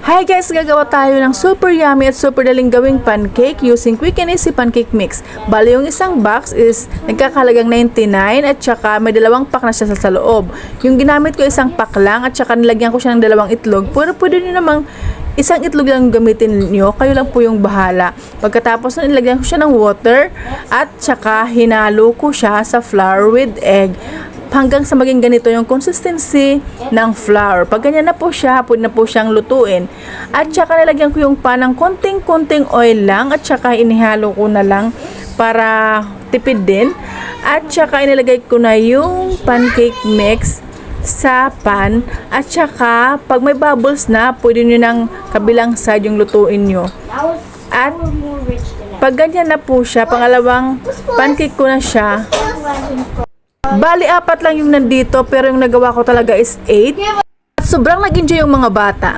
Hi guys! Gagawa tayo ng super yummy at super daling gawing pancake using Quick and Easy Pancake Mix. Bali yung isang box is nagkakalagang 99 at saka may dalawang pack na siya sa loob. Yung ginamit ko isang pack lang at saka nilagyan ko siya ng dalawang itlog. Pero pwede nyo namang isang itlog lang gamitin nyo, kayo lang po yung bahala. Pagkatapos na nilagyan ko siya ng water at saka hinalo ko siya sa flour with egg hanggang sa maging ganito yung consistency ng flour. Pag ganyan na po siya, pwede na po siyang lutuin. At saka nilagyan ko yung pan ng konting-konting oil lang at saka inihalo ko na lang para tipid din. At saka inilagay ko na yung pancake mix sa pan at saka pag may bubbles na, pwede nyo ng kabilang side yung lutuin nyo. At pag ganyan na po siya, pangalawang pancake ko na siya. Bali, 4 lang yung nandito pero yung nagawa ko talaga is 8. At sobrang nag-enjoy yung mga bata.